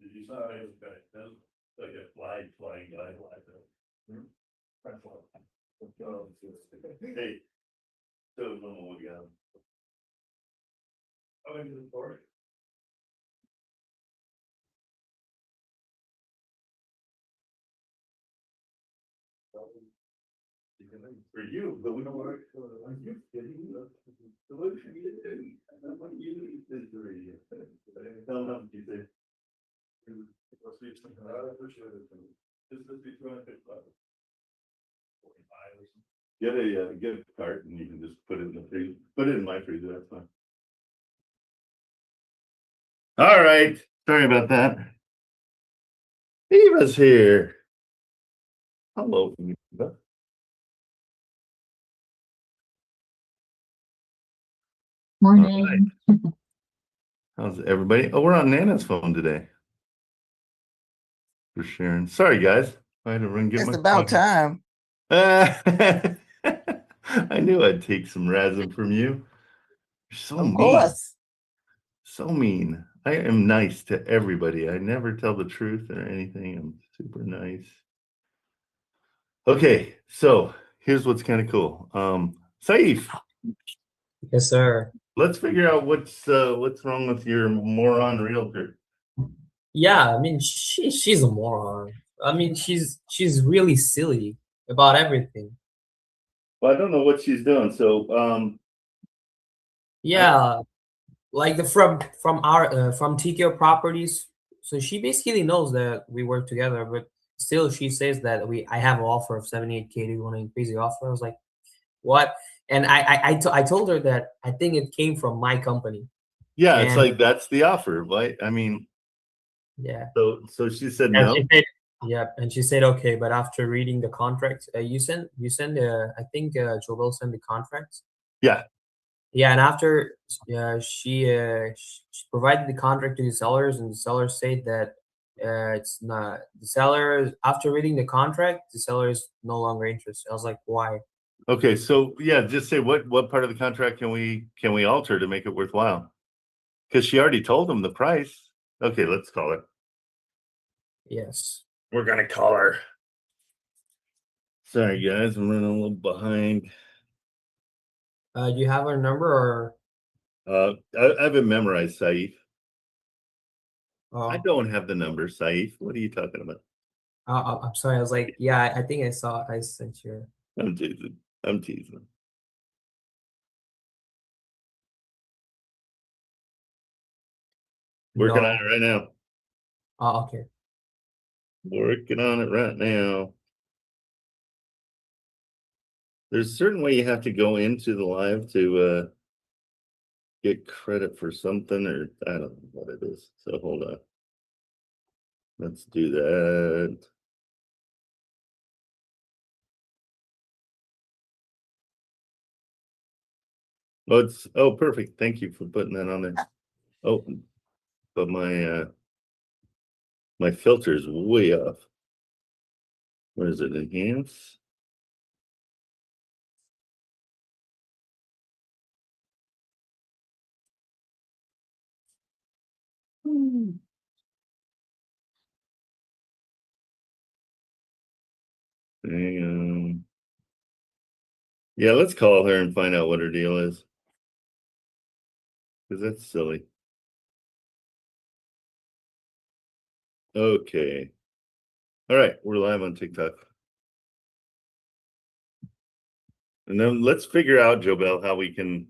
Did you saw it? There's like a flying guy like that. Hey, so no, we got. Oh, into the story. For you, but we don't work for you. The solution you do. What you need is the radio. Tell them what you say. I appreciate it. This be 255. Get a cart and you can just put it in the freezer. Put it in my freezer, that's fine. All right. Sorry about that. Eva's here. Hello, Eva. Morning. Right. How's everybody? Oh, we're on Nana's phone today. For sharing. Sorry, guys. I had to run get It's my about time. I knew I'd take some razzing from you. You're so Of mean. course. So mean. I am nice to everybody. I never tell the truth or anything. I'm super nice. Okay, so here's what's kind of cool. Saif. Yes, sir. Let's figure out what's wrong with your moron realtor. Yeah, I mean she's a moron. I mean she's really silly about everything. Well, I don't know what she's doing. So yeah, like from our from TKO Properties. So she basically knows that we work together, but still she says that I have an offer of 78K. Do you want to increase the offer? I was like, what? And I told her that I think it came from my company. Yeah, it's like that's the offer, right? I mean, yeah. So she said no. Yeah, and she said okay, but after reading the contract, you send I think Joel sent the contracts. Yeah. Yeah, and after she provided the contract to the sellers, and the sellers said that it's not the seller. After reading the contract, the seller is no longer interested. I was like, why? Okay, so yeah, just say what part of the contract can we alter to make it worthwhile? Because she already told them the price. Okay, let's call her. Yes. We're gonna call her. Sorry guys, I'm running a little behind. Do you have her number or? I have it memorized, Saif. Oh. I don't have the number, Saif. What are you talking about? I'm sorry. I was like, yeah, I think I sent you. I'm teasing. Working on it right now. Oh, okay. Working on it right now. There's a certain way you have to go into the live to get credit for something, or I don't know what it is. So hold on. Let's do that. Oh, perfect. Thank you for putting that on there. Oh, but my filter is way off. Where is it? Enhance. Yeah, let's call her and find out what her deal is. Because that's silly. Okay. All right, we're live on TikTok. And then let's figure out, Jobel, how we can.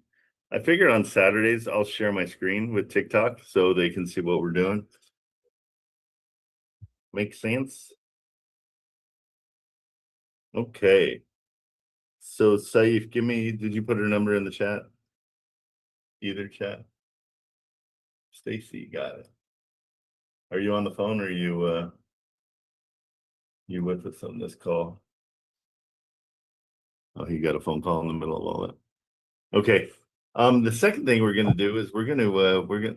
I figured on Saturdays I'll share my screen with TikTok so they can see what we're doing. Make sense? Okay. So Saif, did you put her number in the chat? Either chat. Stacy got it. Are you on the phone or are you with us on this call? Oh, he got a phone call in the middle of all that. Okay. The second thing we're gonna do is we're gonna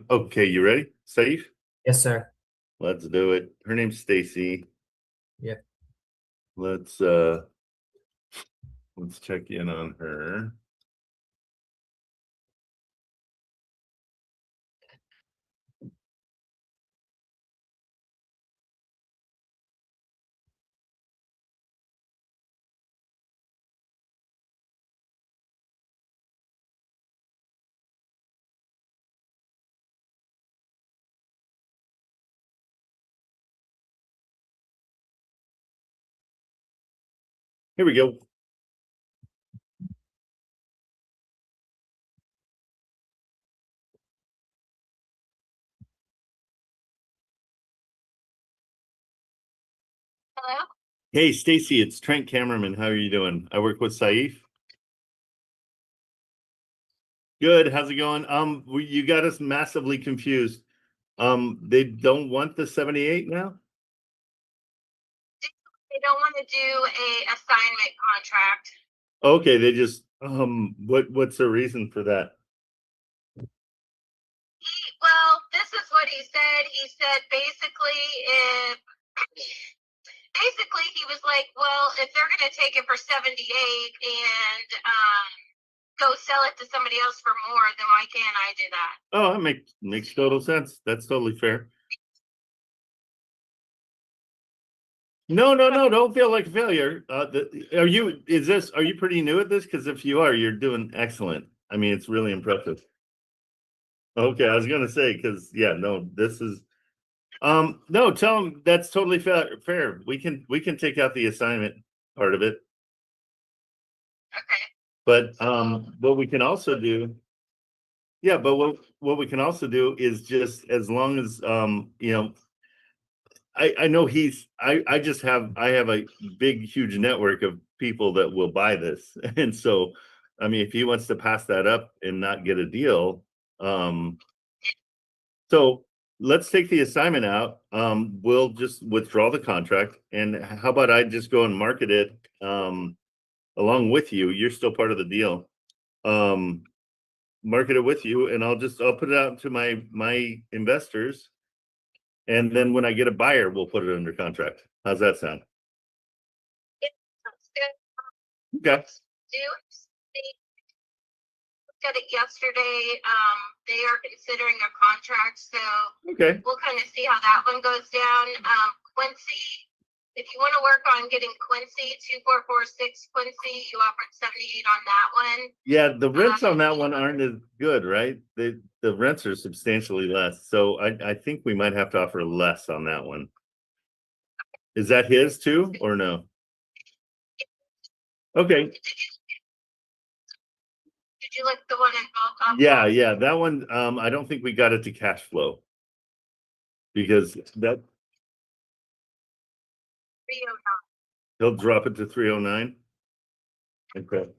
okay, you ready? Saif? Yes, sir. Let's do it. Her name's Stacy. Yeah. Let's check in on her. Here we go. Hello? Hey, Stacy, it's Trent Cameraman. How are you doing? I work with Saif. Good. How's it going? You got us massively confused. They don't want the 78 now? They don't want to do a assignment contract. Okay, they just what's the reason for that? Well, this is what he said. He said basically he was like, well, if they're going to take it for 78 and go sell it to somebody else for more, then why can't I do that? Oh, that makes total sense. That's totally fair. No, don't feel like a failure. Are you pretty new at this? Because if you are, you're doing excellent. I mean, it's really impressive. Okay, I was gonna say, because yeah, no, this is no, tell them that's totally fair. We can take out the assignment part of it. Okay. But what we can also do, yeah, but what we can also do is just as long as you know, I know I have a big huge network of people that will buy this. And so I mean, if he wants to pass that up and not get a deal, so let's take the assignment out. We'll just withdraw the contract, and how about I just go and market it along with you? You're still part of the deal. Market it with you, and I'll put it out to my investors, and then when I get a buyer, we'll put it under contract. How's that sound? Sounds good. Okay. Looked at it yesterday. They are considering a contract, so Okay. we'll kind of see how that one goes down. Quincy, if you want to work on getting Quincy 2446 Quincy, you offered 78 on that one. Yeah, the rents on that one aren't as good, right? The rents are substantially less. So I think we might have to offer less on that one. Is that his too, or no? Okay. Did you look the one in bulk? Yeah, that one. I don't think we got it to cash flow because that 309. he'll drop it to 309. Okay.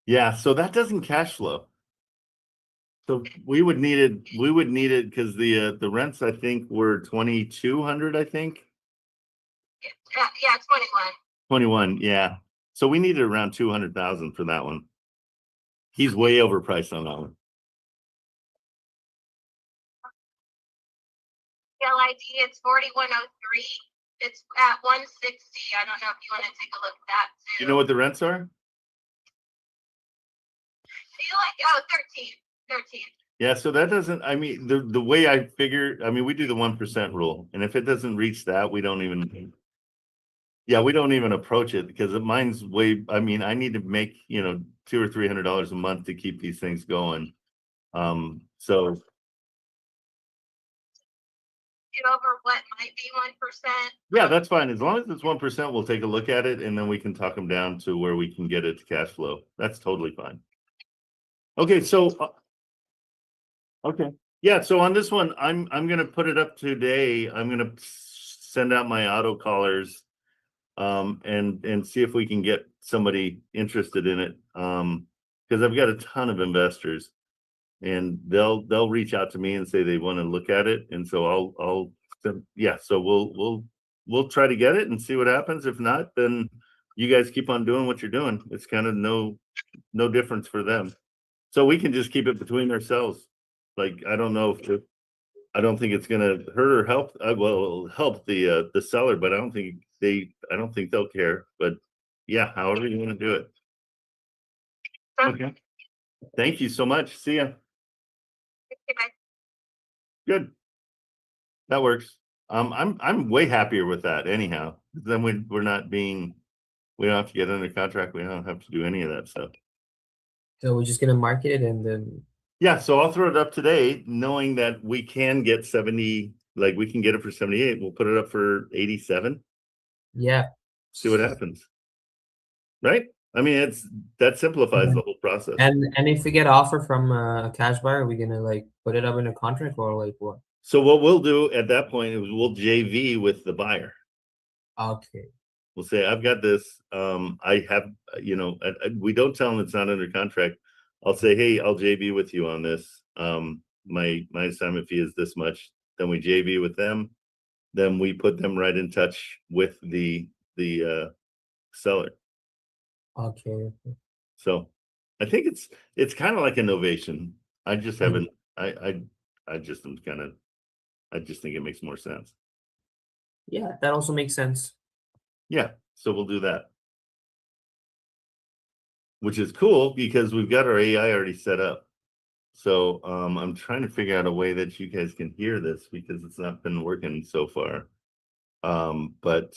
Yeah, so that doesn't cash flow. So we would need it because the rents I think were 2,200, I think. Yeah, 21. 21, yeah. So we needed around 200,000 for that one. He's way overpriced on that one. LID, it's 4103. It's at 160. I don't know if you want to take a look at that too. You know what the rents are? Feel like 13. Yeah, so that doesn't, I mean, the way I figure, I mean, we do the 1% rule, and if it doesn't reach that, we don't even approach it because mine's way, I mean, I need to make, $200 or $300 a month to keep these things going. So Get over what might be 1%. yeah, that's fine. As long as it's 1%, we'll take a look at it and then we can talk them down to where we can get it to cash flow. That's totally fine. Okay, so okay. Yeah, so on this one, I'm gonna put it up today. I'm gonna send out my auto callers and see if we can get somebody interested in it. Because I've got a ton of investors and they'll reach out to me and say they want to look at it. And so I'll yeah, so we'll try to get it and see what happens. If not, then you guys keep on doing what you're doing. It's kind of no difference for them. So we can just keep it between ourselves. Like, I don't know if I don't think it's gonna hurt or help. Well, help the seller, but I don't think they'll care. But yeah, however you want to do it. Okay. Thank you so much. See ya. Okay. Good. That works. I'm way happier with that anyhow. Then we don't have to get under contract. We don't have to do any of that stuff. So we're just gonna market it and then Yeah, so I'll throw it up today, knowing that we can get 70, like we can get it for 78. We'll put it up for 87. yeah. See what happens. Right? I mean, that simplifies the whole process. And if we get an offer from a cash buyer, are we gonna like put it up in a contract or like what? So what we'll do at that point is we'll JV with the buyer. Okay. We'll say, I've got this. I have, we don't tell them it's not under contract. I'll say, hey, I'll JV with you on this. My assignment fee is this much. Then we JV with them. Then we put them right in touch with the seller. Okay. So I think it's kind of like innovation. I just haven't. I just am kind of. I just think it makes more sense. Yeah, that also makes sense. Yeah, so we'll do that. Which is cool because we've got our AI already set up. So I'm trying to figure out a way that you guys can hear this because it's not been working so far. But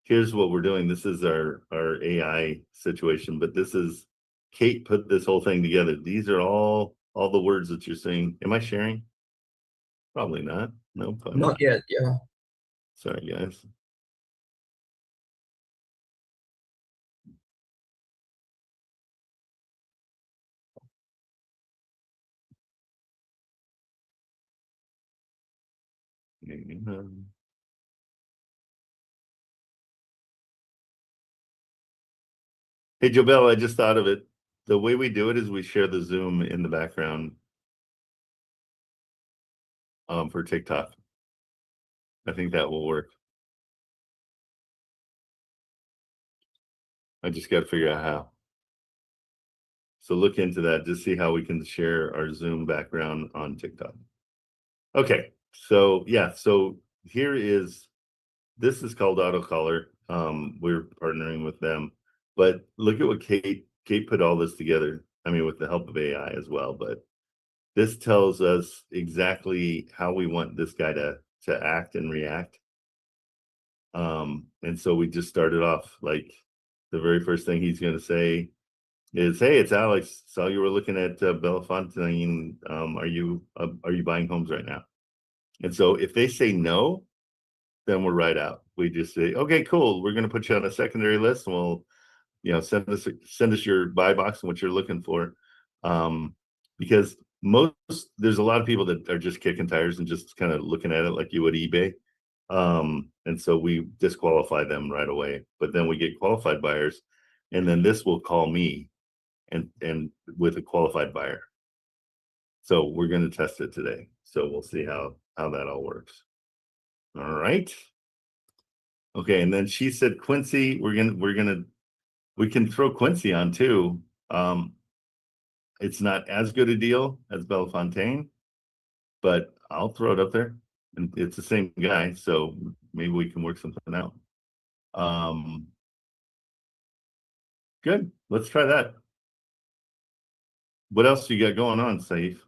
here's what we're doing. This is our AI situation, but this is Kate put this whole thing together. These are all the words that you're saying. Am I sharing? Probably not. No, probably Not yet. Yeah. Sorry, guys. Hey, Jobel, I just thought of it. The way we do it is we share the Zoom in the background for TikTok. I think that will work. I just got to figure out how. So look into that to see how we can share our Zoom background on TikTok. Okay, so yeah, so this is called AutoCaller. We're partnering with them, but look at what Kate put all this together. I mean, with the help of AI as well, but this tells us exactly how we want this guy to act and react. And so we just started off like the very first thing he's going to say is, hey, it's Alex. Saw you were looking at Bellefontaine. Are you buying homes right now? And so if they say no, then we're right out. We just say, okay, cool. We're going to put you on a secondary list, and we'll, send us your buy box and what you're looking for. Because there's a lot of people that are just kicking tires and just kind of looking at it like you would eBay. And so we disqualify them right away. But then we get qualified buyers, and then this will call me and with a qualified buyer. So we're going to test it today. So we'll see how that all works. All right. Okay, and then she said Quincy, we can throw Quincy on too. It's not as good a deal as Bellefontaine, but I'll throw it up there. And it's the same guy, so maybe we can work something out. Good. Let's try that. What else you got going on, Saif?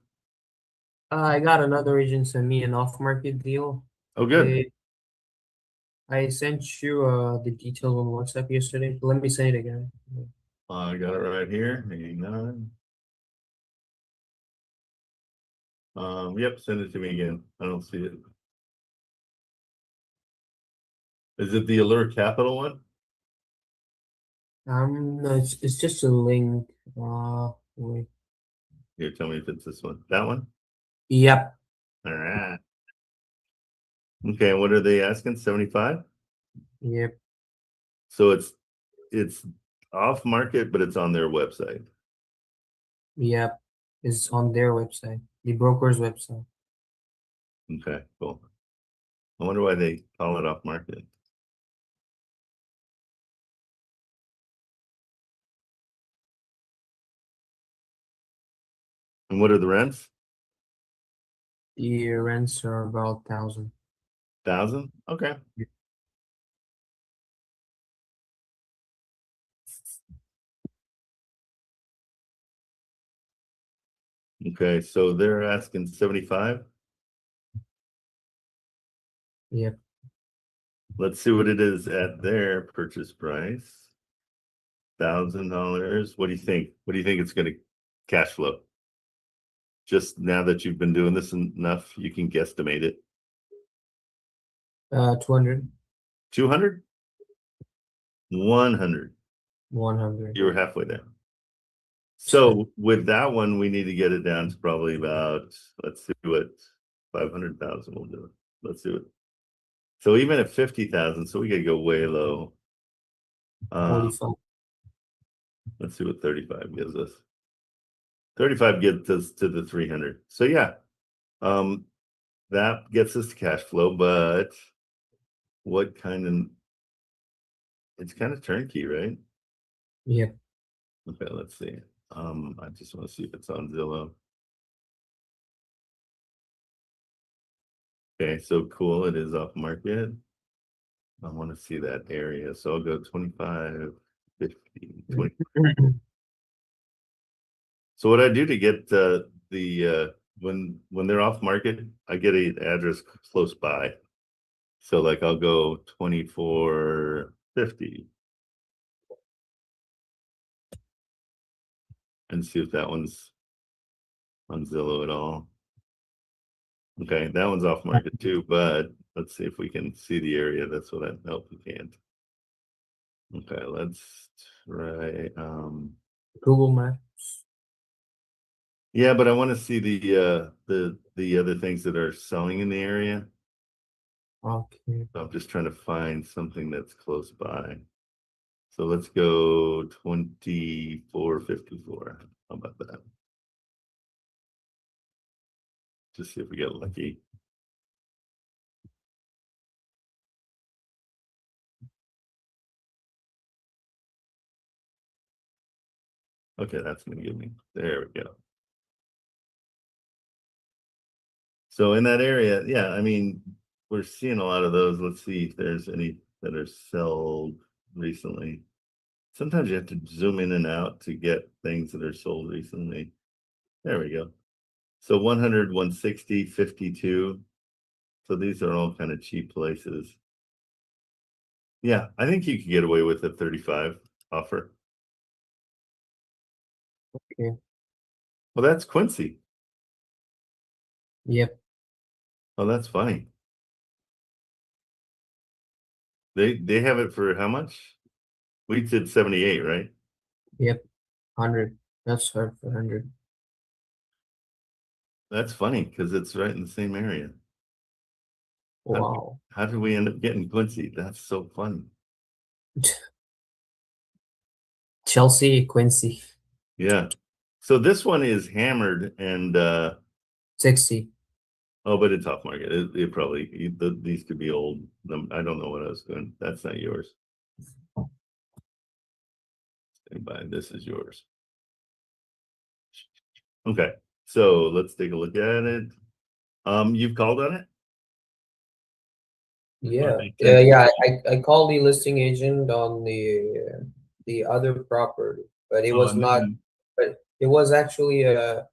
I got another agent send me an off-market deal. Oh, good. I sent you the details on WhatsApp yesterday. Let me say it again. I got it right here. Hang on. Yep, send it to me again. I don't see it. Is it the Allure Capital one? No, it's just a link. Wait. Here, tell me if it's this one. That one? Yep. All right. Okay, what are they asking? 75? Yep. So it's off market, but it's on their website. Yep. It's on their website, the broker's website. Okay, cool. I wonder why they call it off market. And what are the rents? The rents are about 1,000. 1,000? Okay. Okay, so they're asking 75. Yep. Let's see what it is at their purchase price. $1,000. What do you think? What do you think it's going to cash flow? Just now that you've been doing this enough, you can guesstimate it. 200. 200? 100. 100. You were halfway there. So with that one, we need to get it down to probably about, let's do it, 500,000. We'll do it. Let's do it. So even at 50,000, so we gotta go way low. 45. Let's see what 35 gives us. 35 gets us to the 300. So yeah, that gets us to cash flow, but what kind of, it's kind of turnkey, right? Yep. Okay, let's see. I just want to see if it's on Zillow. Okay, so cool. It is off market. I want to see that area. So I'll go 25, 50, 20. So what I do to get when they're off market, I get an address close by. So like I'll go 2450 and see if that one's on Zillow at all. Okay, that one's off market too, but let's see if we can see the area. That's what I hope we can't. Okay, let's try Google Maps. yeah, but I want to see the other things that are selling in the area. Okay. So I'm just trying to find something that's close by. So let's go 2454. How about that? Just see if we get lucky. Okay, that's gonna give me, there we go. So in that area, yeah, I mean, we're seeing a lot of those. Let's see if there's any that are sold recently. Sometimes you have to zoom in and out to get things that are sold recently. There we go. So 100, 160, 52. So these are all kind of cheap places. Yeah, I think you could get away with a 35 offer. Okay. Well, that's Quincy. Yep. Oh, that's funny. They have it for how much? We did 78, right? Yep. 100. That's for 100. That's funny because it's right in the same area. Wow. How did we end up getting Quincy? That's so funny. Chelsea, Quincy. Yeah. So this one is hammered and 60. oh, but it's off market. It probably these could be old. I don't know what I was doing. That's not yours. Stand by. This is yours. Okay. So let's take a look at it. You've called on it? Yeah. Okay. Yeah. I called the listing agent on the other property, but it Oh, was and not. then- But it was actually they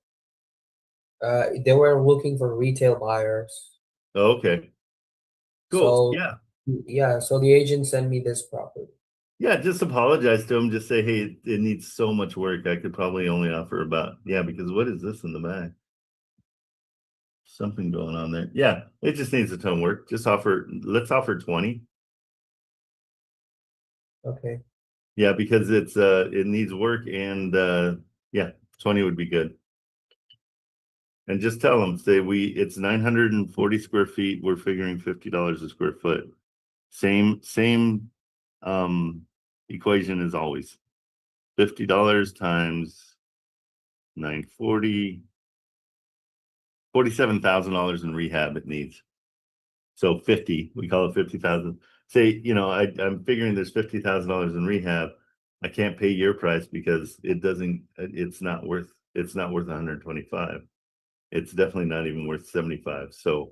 were looking for retail buyers. oh, okay. Cool. So Yeah. yeah. So the agent sent me this property. Yeah, just apologize to him. Just say, hey, it needs so much work. I could probably only offer about, yeah, because what is this in the back? Something going on there. Yeah, it just needs a ton of work. Just offer, let's offer 20. Okay. Yeah, because it needs work and yeah, 20 would be good. And just tell them, say it's 940 square feet. We're figuring $50 a square foot. Same equation as always. $50 times 940, $47,000 in rehab it needs. So 50, we call it 50,000. Say, I'm figuring there's $50,000 in rehab. I can't pay your price because it's not worth 125. It's definitely not even worth 75. So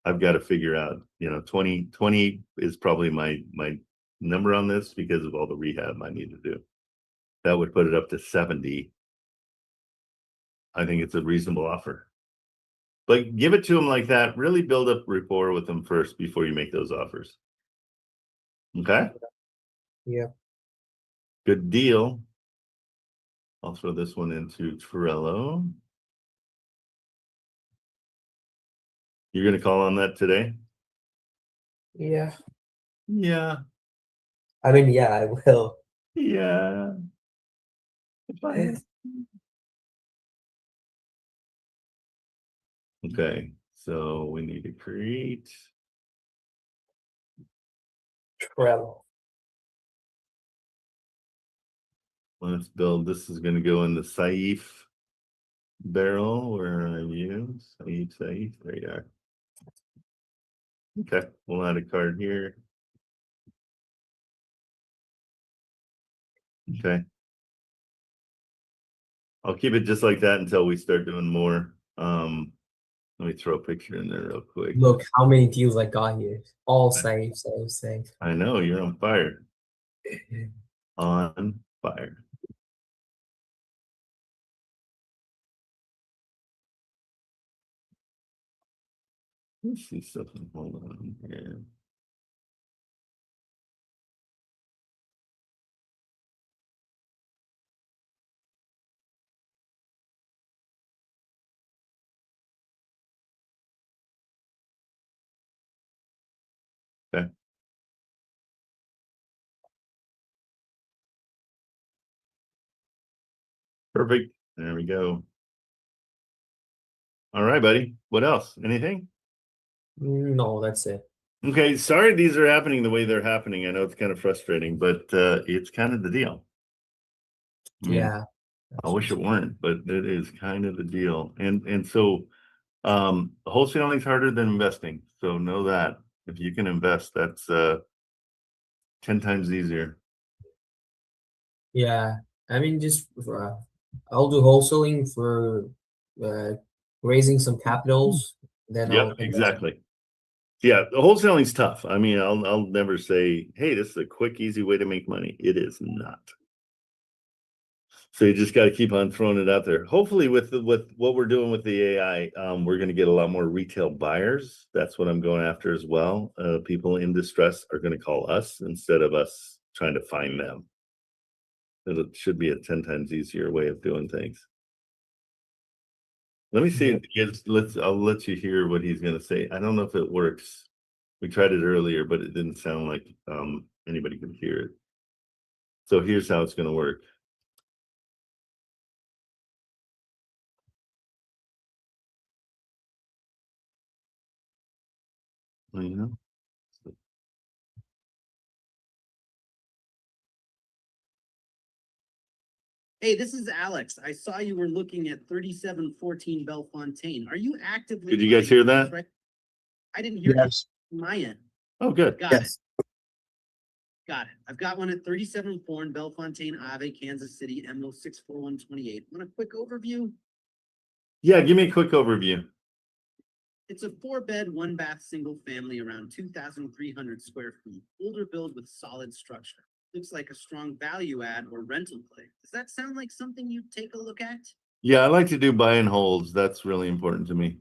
I've got to figure out, 20 is probably my number on this because of all the rehab I need to do. That would put it up to 70. I think it's a reasonable offer. But give it to them like that. Really build up rapport with them first before you make those offers. Okay? Yeah. Good deal. I'll throw this one into Trello. You're going to call on that today? Yeah. Yeah. I mean, yeah, I will. Yeah. Okay, so we need to create. Travel. Let's build. This is going to go in the Saif barrel. Where are you? Saif. There you are. Okay, we'll add a card here. Okay. I'll keep it just like that until we start doing more. Let me throw a picture in there real quick. Look how many deals I got here. All safe. I know you're on fire. On fire. Let's see something. Hold on here. Okay. Perfect. There we go. All right, buddy. What else? Anything? No, that's it. Okay. Sorry these are happening the way they're happening. I know it's kind of frustrating, but it's kind of the deal. I mean, Yeah. I wish it weren't, but it is kind of the deal. And so wholesaling is harder than investing. So know that. If you can invest, that's 10 times easier. Yeah. I mean, just I'll do wholesaling for raising some capitals. Then Yep, exactly. Yeah, the wholesaling's tough. I mean, I'll never say, hey, this is a quick, easy way to make money. It is not. So you just got to keep on throwing it out there. Hopefully, with what we're doing with the AI, we're going to get a lot more retail buyers. That's what I'm going after as well. People in distress are going to call us instead of us trying to find them. It should be a 10 times easier way of doing things. Let me see. I'll let you hear what he's going to say. I don't know if it works. We tried it earlier, but it didn't sound like anybody could hear it. So here's how it's going to work. Well, you know, Hey, this is Alex. I saw you were looking at 3714 Bellefontaine. Are you actively? Did you guys hear that? I didn't hear Yes. it on my end. Oh, good. Got it. Yes. Got it. I've got one at 3704 in Bellefontaine, Ave, Kansas City, MO 64128. Want a quick overview? Yeah, give me a quick overview. It's a 4-bed, 1-bath, single family around 2,300 square feet. Older build with solid structure. Looks like a strong value add or rental play. Does that sound like something you'd take a look at? Yeah, I like to do buy and holds. That's really important to me.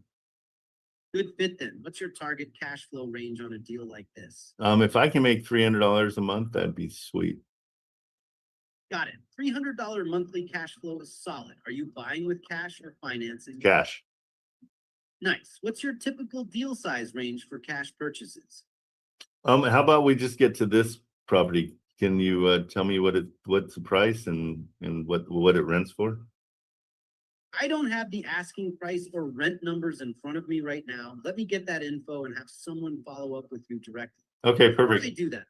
Good fit then. What's your target cash flow range on a deal like this? If I can make $300 a month, that'd be sweet. Got it. $300 monthly cash flow is solid. Are you buying with cash or financing? Cash. Nice. What's your typical deal size range for cash purchases? How about we just get to this property? Can you tell me what's the price and what it rents for? I don't have the asking price or rent numbers in front of me right now. Let me get that info and have someone follow up with you directly. Okay, Before I perfect. do that,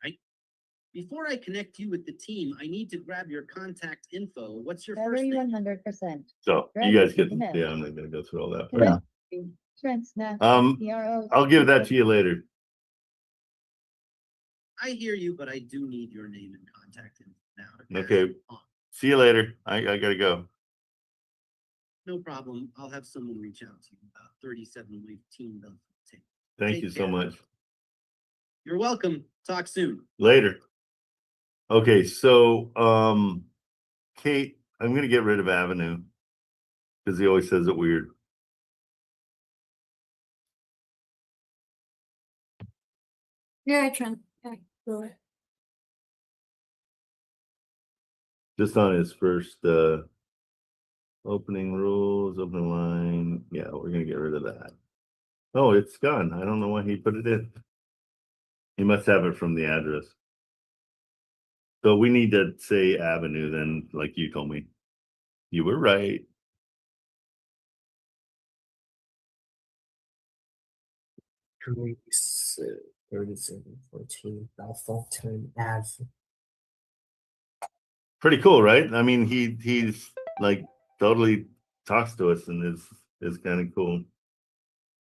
before I connect you with the team, I need to grab your contact info. What's your first Battery name? 100%. So you guys get, yeah, I'm not gonna go through all that. Yeah. TRENT'S now. I'll give that to you later. I hear you, but I do need your name and contact info now. Okay. See you later. I gotta go. No problem. I'll have someone reach out to you about 3715 Bellefontaine. Thank Take you so care. much. You're welcome. Talk soon. Later. Okay, so Kate, I'm gonna get rid of Avenue because he always says it weird. Yeah, Trent. Yeah, go ahead. Just on his first opening rules, open line. Yeah, we're gonna get rid of that. Oh, it's gone. I don't know why he put it in. He must have it from the address. So we need to say avenue then, like you told me. You were right. Greece, 3714 Bellefontaine Ave. Pretty cool, right? I mean, he's like totally talks to us and is kind of cool.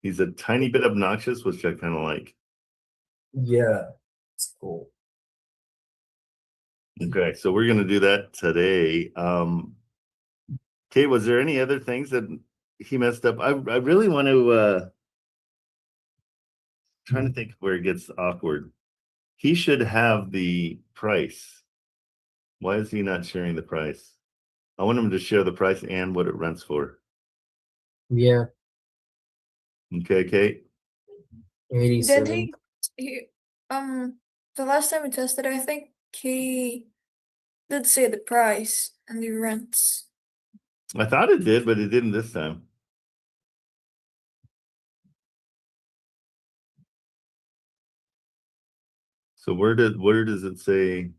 He's a tiny bit obnoxious, which I kind of like. Yeah, it's cool. Okay, so we're gonna do that today. Kate, was there any other things that he messed up? I really want to trying to think where it gets awkward. He should have the price. Why is he not sharing the price? I want him to share the price and what it rents for. Yeah, Did Okay, Kate? 87. he, the last time we tested, I think he did say the price and the rents. I thought it did, but it didn't this time. So where does it say?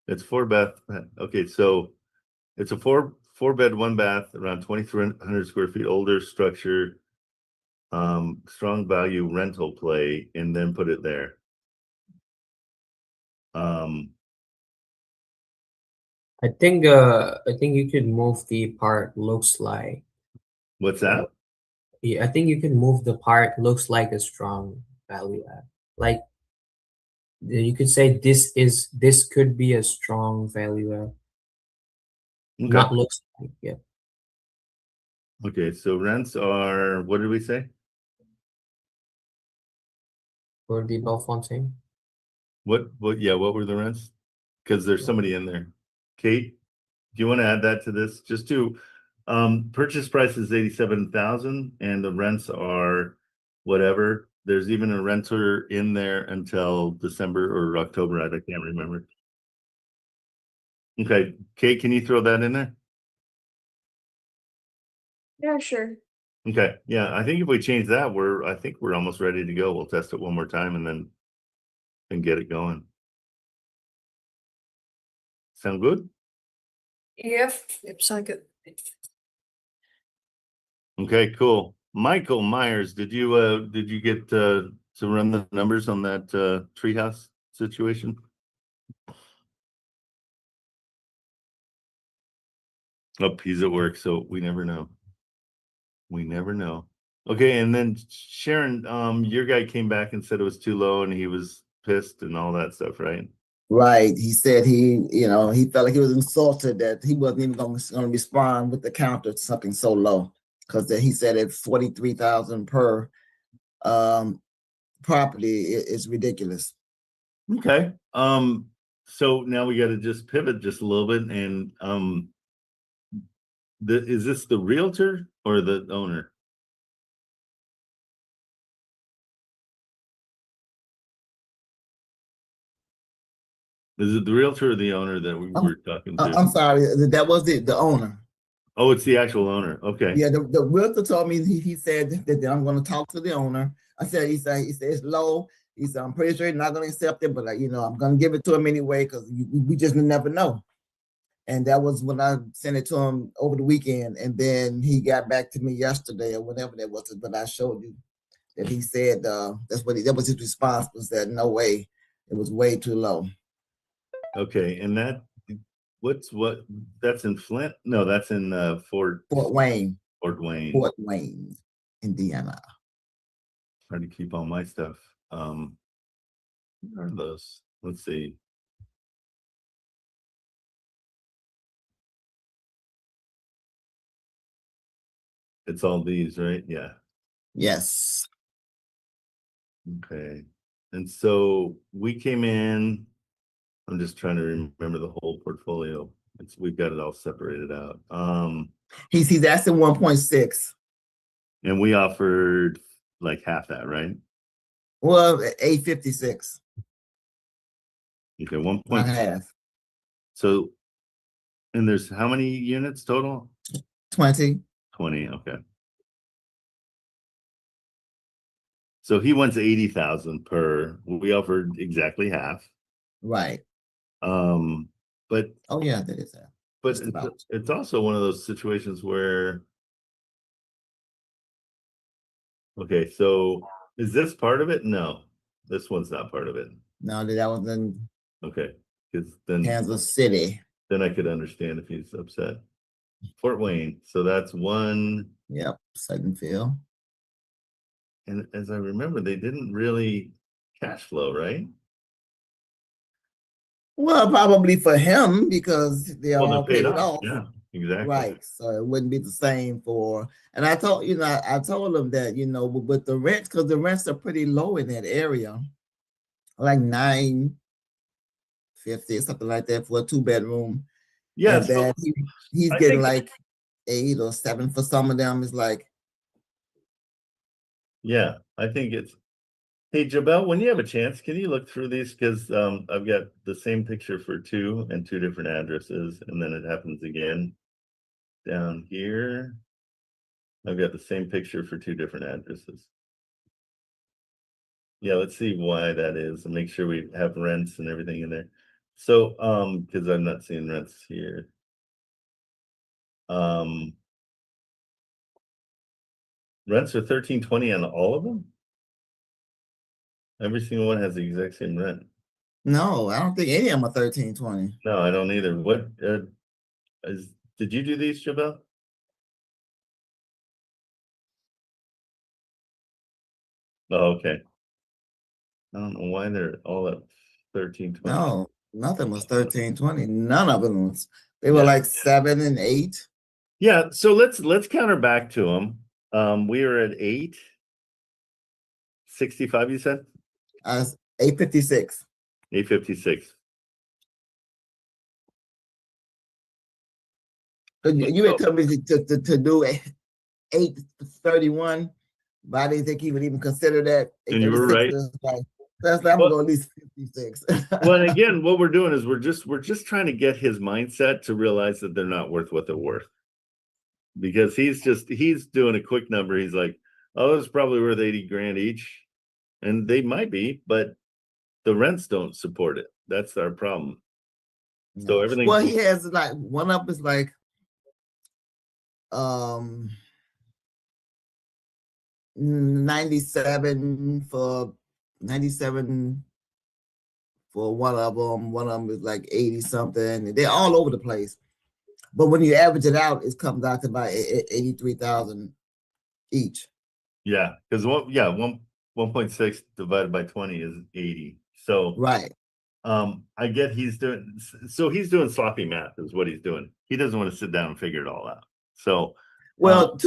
It's 4 bath. Okay, so it's a four bed, 1 bath, around 2,300 square feet, older structure, strong value rental play, and then put it there. I think you could move the part looks like. What's that? Yeah, I think you can move the part looks like a strong value add. Like you could say this could be a strong value add. Okay. Not looks like, yeah. Okay, so rents are, what did we say? For the Bellefontaine. What were the rents? Because there's somebody in there. Kate, do you want to add that to this? Just to, purchase price is 87,000 and the rents are whatever. There's even a renter in there until December or October. I can't remember. Okay, Kate, can you throw that in there? Yeah, sure. Okay, yeah, I think if we change that, I think we're almost ready to go. We'll test it one more time and get it going. Sound good? Yep, sound good. Okay, cool. Michael Myers, did you get to run the numbers on that treehouse situation? Oh, he's at work, so we never know. We never know. Okay, and then Sharon, your guy came back and said it was too low and he was pissed and all that stuff, right? Right. He said he felt like he was insulted that he wasn't even going to respond with the counter to something so low. Because he said it's 43,000 per property is ridiculous. Okay. So now we got to just pivot just a little bit and is this the realtor or the owner? Is it the realtor or the owner that we were talking to? I'm sorry, that was the owner. Oh, it's the actual owner. Okay. Yeah, the realtor told me he said that I'm going to talk to the owner. I said he said it's low. He said I'm pretty sure he's not going to accept it, but I'm going to give it to him anyway because we just never know. And that was when I sent it to him over the weekend, and then he got back to me yesterday or whatever that was. But I showed you that he said that was his response, was that no way, it was way too low. Okay, and that's in Flint? No, that's in Fort Wayne, Indiana. Trying to keep all my stuff. Where are those? Let's see. It's all these, right? Yeah. Yes. Okay. And so we came in, I'm just trying to remember the whole portfolio. We've got it all separated out. He's asking 1.6. And we offered like half that, right? Well, 856. Okay, 1 Not half. So, and there's how many units total? 20. 20, okay. So he wants 80,000 per. We offered exactly half. Right. But Oh, yeah, that is that. but Just about. it's also one of those situations where, okay, so is this part of it? No, this one's not part of it. No, that was in Okay, because then Kansas City. I could understand if he's upset. Fort Wayne, so that's one. Yep, Suttonfield. And as I remember, they didn't really cash flow, right? Well, probably for him because they Well, all they paid paid off. off. Yeah, exactly. Right. So it wouldn't be the same for, and I told, I told them that, with the rents, because the rents are pretty low in that area, like $950, something like that for a 2-bedroom. Yeah, And so that he's I getting think- like 8 or 7 for some of them. It's like, yeah, I think it's. Hey, Jabel, when you have a chance, can you look through these? Because I've got the same picture for 2 and 2 different addresses, and then it happens again down here. I've got the same picture for 2 different addresses. Yeah, let's see why that is and make sure we have rents and everything in there. So, because I'm not seeing rents here. Rents are $13.20 on all of them. Every single one has the exact same rent. no, I don't think any of them are 1320. No, I don't either. What did you do these, Jabel? Oh, okay. I don't know why they're all at 1320. No, nothing was 1320. None of them was. They were Yeah. like 7 and 8. Yeah, so let's counter back to them. We were at 865, you said? 856. 856. You had told me to do 831, but I didn't think he would even consider that. And you were right. That's I'm gonna go at least 56. Well, and again, what we're doing is we're just trying to get his mindset to realize that they're not worth what they're worth. Because he's doing a quick number. He's like, oh, it's probably worth 80 grand each. And they might be, but the rents don't support it. That's our problem. So everything. Well, he has like one up is like 97 for one of them. One of them is like 80 something. They're all over the place. But when you average it out, it comes out to about 83,000 each. Yeah, because 1.6 divided by 20 is 80. So right. I get he's doing sloppy math is what he's doing. He doesn't want to sit down and figure it all out. So well,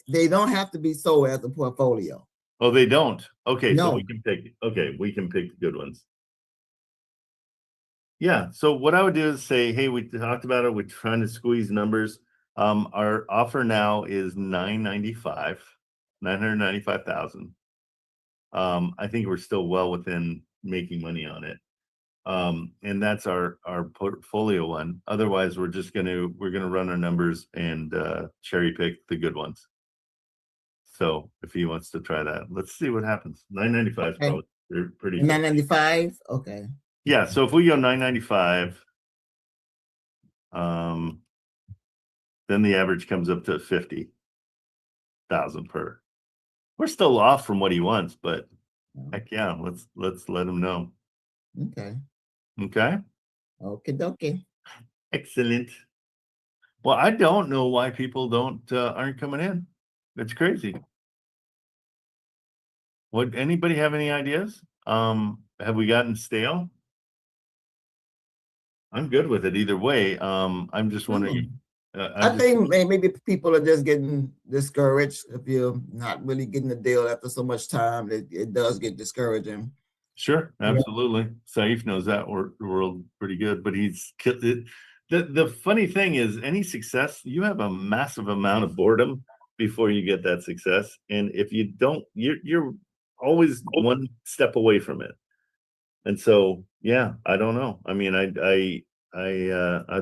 they don't have to be sold as a portfolio. Oh, they don't. Okay, no. So we can pick the good ones. Yeah, so what I would do is say, hey, we talked about it. We're trying to squeeze numbers. Our offer now is $995,000. I think we're still well within making money on it. And that's our portfolio one. Otherwise, we're gonna run our numbers and cherry pick the good ones. So if he wants to try that, let's see what happens. 995 is probably pretty. 995. Okay. Yeah, so if we go 995, then the average comes up to 50,000 per. We're still off from what he wants, but heck yeah, let's let him know. Okay. Okay. Okay. Excellent. Well, I don't know why people aren't coming in. It's crazy. Would anybody have any ideas? Have we gotten stale? I'm good with it either way. I'm just wondering. I think maybe people are just getting discouraged if you're not really getting the deal after so much time. It does get discouraging. Sure, absolutely. Saif knows that world pretty good, but he's the funny thing is any success, you have a massive amount of boredom before you get that success. And if you don't, you're always one step away from it. And so, yeah, I don't know. I mean, I'd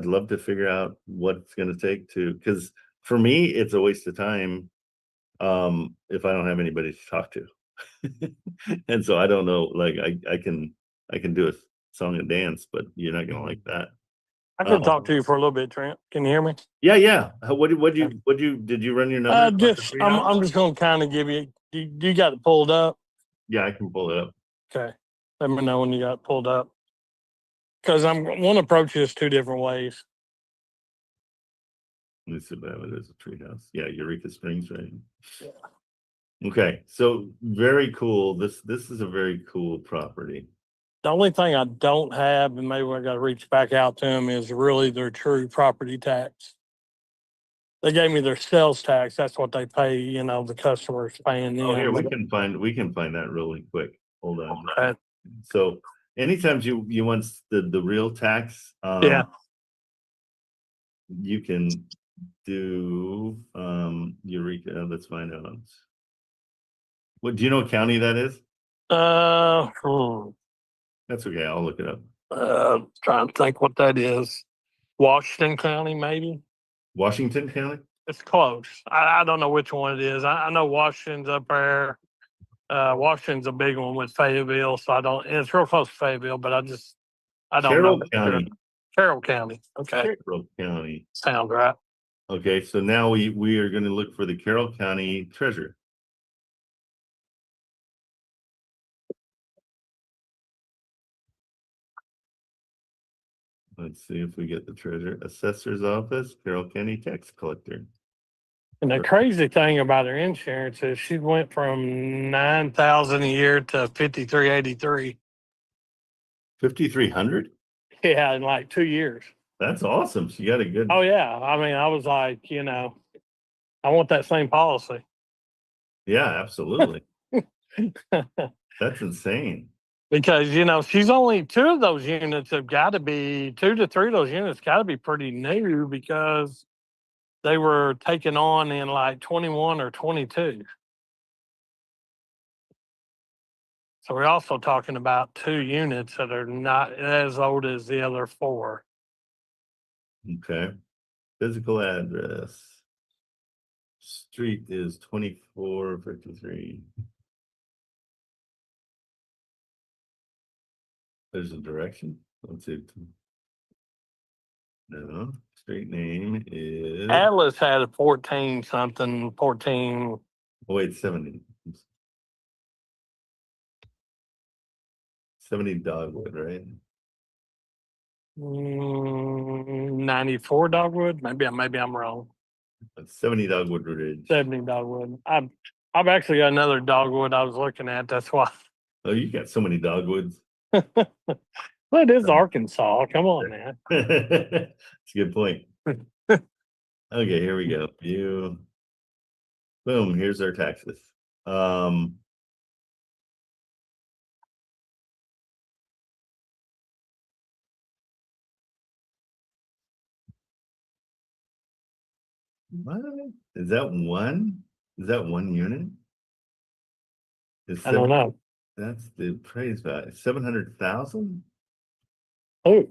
love to figure out what it's going to take because for me, it's a waste of time if I don't have anybody to talk to. And so I don't know, like I can do song and dance, but you're not gonna like that. I can talk to you for a little bit, Trent. Can you hear me? Yeah, yeah. Did you run your number? Just I'm just gonna kind of give you. You got it pulled up. Yeah, I can pull it up. Okay, let me know when you got it pulled up. Because I'm want to approach this two different ways. Let me see if I have it as a treehouse. Yeah, Eureka Springs, right? Okay, so very cool. This is a very cool property. The only thing I don't have, and maybe I got to reach back out to them, is really their true property tax. They gave me their sales tax. That's what they pay. You know, the customers paying them. Oh, here we can find that really quick. Hold on. Okay. So anytime you want the real tax, Yeah. you can do Eureka. Let's find out. What do you know what county that is? That's okay. I'll look it up. Trying to think what that is. Washington County, maybe. Washington County? It's close. I don't know which one it is. I know Washington's up there. Washington's a big one with Fayetteville, so and it's real close to Fayetteville, but I don't Carroll know. County. Carroll County. Okay. Carroll County. Sounds right. Okay, so now we are going to look for the Carroll County treasurer. Let's see if we get the treasurer. Assessor's office, Carroll County tax collector. And the crazy thing about her insurance is she went from 9,000 a year to 5,383. 5,300? Yeah, in like 2 years. That's awesome. She got a good. Oh yeah. I mean, I was like, I want that same policy. Yeah, absolutely. That's insane. Because, she's only two of those units have got to be 2 to 3 of those units got to be pretty new because they were taken on in like 21 or 22. So we're also talking about 2 units that are not as old as the other 4. Okay. Physical address. Street is 2453. There's a direction. Let's see. No, street name is. Atlas had a 14 something, 14. Oh, wait, 70. 70 Dogwood, right? 94 Dogwood. Maybe I'm wrong. 70 Dogwood Ridge. 70 Dogwood. I've actually got another Dogwood I was looking at. That's why. Oh, you got so many Dogwoods. Well, it is Arkansas. Come on, man. That's a good point. Okay, here we go. Boom, here's our taxes. What? Is that one? Is that one unit? I don't know. That's the appraised value. 700,000? Oh,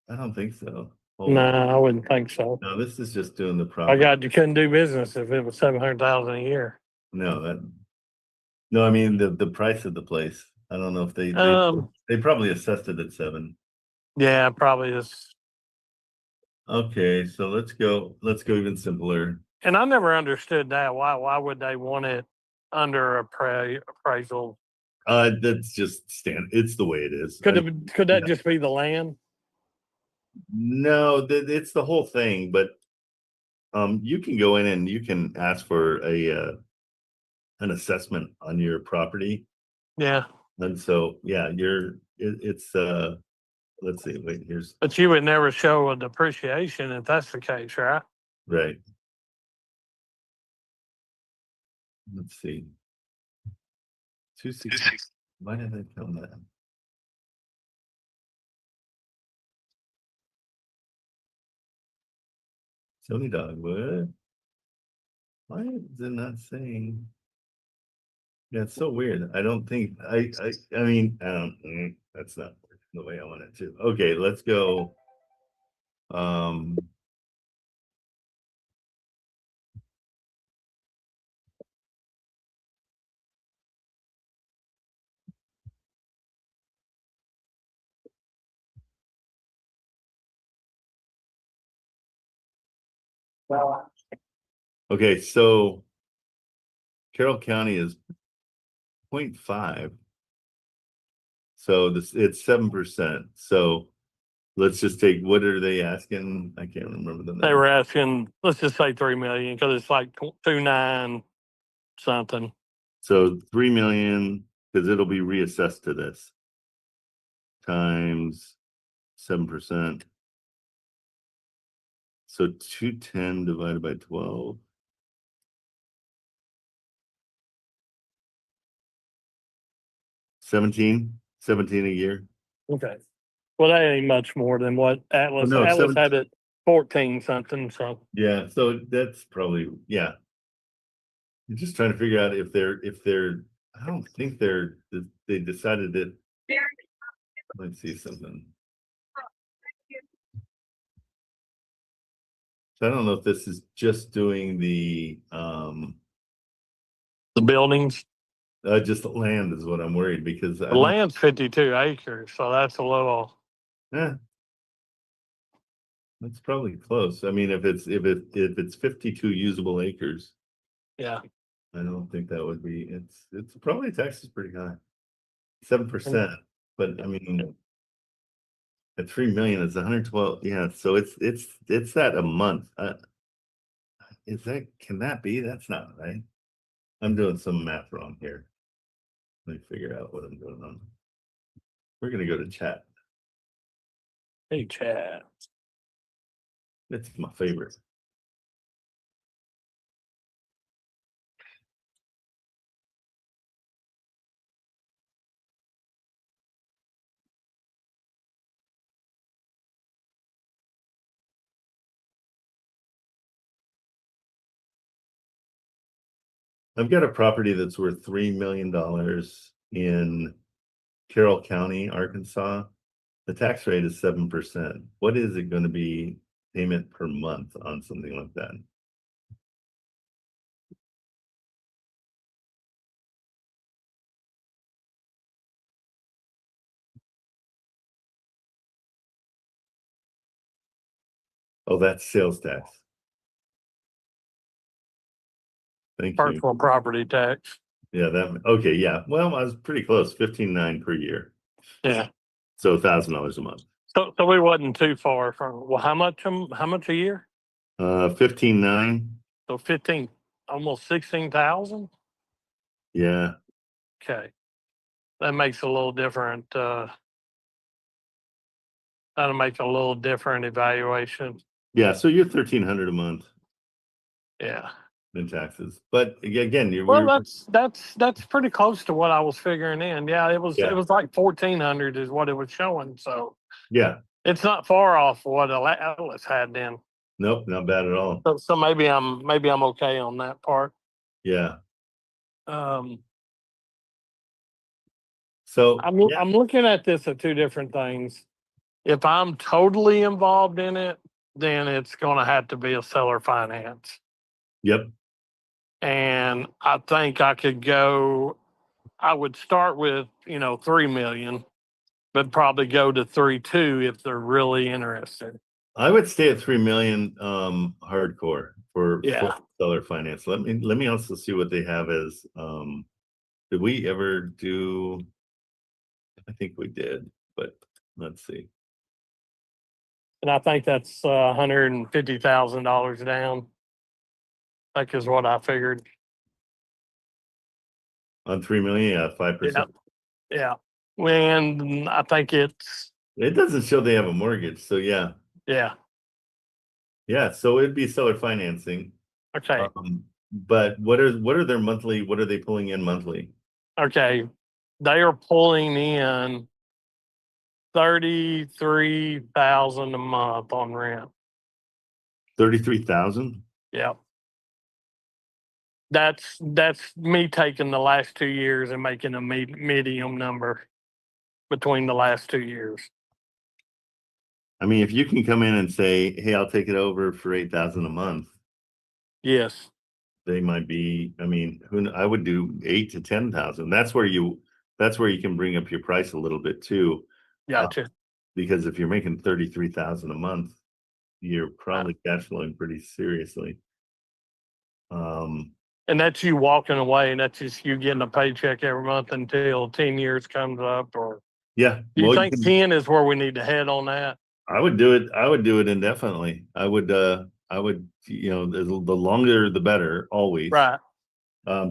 I don't think so. Hold no, on. I wouldn't think so. No, this is just doing the I property. got you couldn't do business if it was 700,000 a year. No, I mean the price of the place. I don't know if they probably assessed it at 7. Yeah, probably is. Okay, so let's go even simpler. And I never understood that. Why would they want it under appraisal? That's just standard. It's the way it is. Could that just be the land? No, it's the whole thing, but you can go in and you can ask for an assessment on your property. Yeah. And so it's let's see, wait, here's. But you would never show a depreciation if that's the case, right? Right. Let's see. 260. Why did I come that? Sony Dogwood. Why is it not saying? Yeah, it's so weird. I don't think I mean that's not the way I want it to. Okay, let's go. Okay, so Carroll County is 0.5. So this, it's 7%. So let's just take, what are they asking? I can't remember the They number. were asking, let's just say 3 million, because it's like 2.9 something. So 3 million, because it'll be reassessed to this. Times 7%. So 210 divided by 12. 17 a year. Okay. Well, that ain't much more than what Atlas, no, Atlas 7 had it 14 something, so. Yeah, so that's probably, yeah. I'm just trying to figure out if they're, I don't think they decided that. Let's see something. So I don't know if this is just doing the The buildings, just the land is what I'm worried because I the don't, land's 52 acres, so that's a little, eh, that's probably close. I mean, if it's 52 usable acres, yeah. I don't think that would be, it's probably tax is pretty high. 7%, but I mean, at 3 million, it's 112. Yeah, so it's that a month. Can that be? That's not right. I'm doing some math wrong here. Let me figure out what I'm doing wrong. We're gonna go to chat. Hey, Chad. It's my favorite. I've got a property that's worth $3 million in Carroll County, Arkansas. The tax rate is 7%. What is it going to be payment per month on something like that? Oh, that's sales tax. Thank you. Personal property tax. Yeah, okay, yeah. Well, I was pretty close, 15.9 per year. Yeah. So $1,000 a month. So we wasn't too far from, well, how much a year? 15.9. So 15, almost 16,000? Yeah. Okay. That makes a little different, that'll make a little different evaluation. Yeah, so you're 1,300 a month Yeah. in taxes. But again, Well, that's pretty close to what I was figuring in. Yeah, it Yeah. was like 1,400 is what it was showing. So yeah, it's not far off what Atlas had then. nope, not bad at all. So maybe I'm okay on that part. Yeah. Um, So I'm yeah, I'm looking at this at two different things. If I'm totally involved in it, then it's going to have to be a seller finance. yep. And I think I would start with, 3 million, but probably go to 3.2 if they're really interested. I would stay at 3 million hardcore for Yeah. seller finance. Let me also see what they have as did we ever do? I think we did, but let's see. And I think that's $150,000 down. Like is what I figured. On 3 million, yeah, 5%. Yeah. When I think it's, It doesn't show they have a mortgage, so yeah. yeah. Yeah, so it'd be seller financing. Okay. But what are their monthly, what are they pulling in monthly? Okay. They are pulling in 33,000 a month on rent. 33,000? Yep. That's me taking the last 2 years and making a medium number between the last 2 years. I mean, if you can come in and say, hey, I'll take it over for 8,000 a month, Yes. they might be, I mean, I would do 8 to 10,000. That's where you can bring up your price a little bit too. Gotcha. Because if you're making 33,000 a month, you're probably cash flowing pretty seriously. And that's you walking away, and that's just you getting a paycheck every month until 10 years comes up, or Yeah. do you well, think 10 is where we need to head on that? I would do it. I would do it indefinitely. I would, the longer the better, always. Right.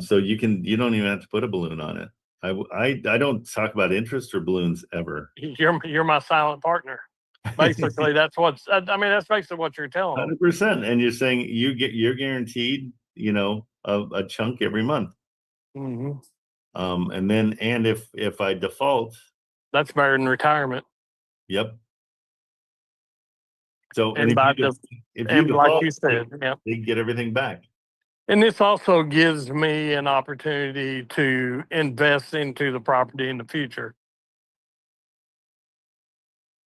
So you don't even have to put a balloon on it. I don't talk about interest or balloons ever. You're my silent partner. Basically, that's basically what you're telling them. 100%. And you're saying you're guaranteed, a chunk every month. Hmm. And if I default, That's better than retirement. yep. So And if you and like default, you said, yeah. they get everything back. And this also gives me an opportunity to invest into the property in the future.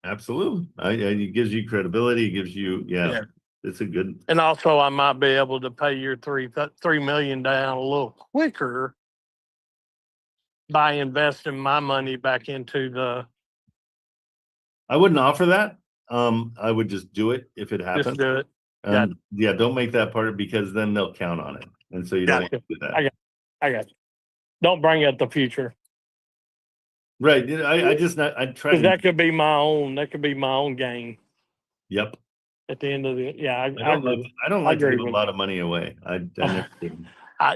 Absolutely. It gives you credibility. It gives you, Yeah. it's a good. And also, I might be able to pay your $3 million down a little quicker by investing my money back into the. I wouldn't offer that. I would just do it if it happens. Just do it. Yeah, don't make that part because then they'll count on it, and so you don't want to do that. I got you. Don't bring up the future. Right. I try. 'Cause that could be my own. That could be my own gain Yep. at the end of the. Yeah, I don't like to agree give a with lot of money away. I never do.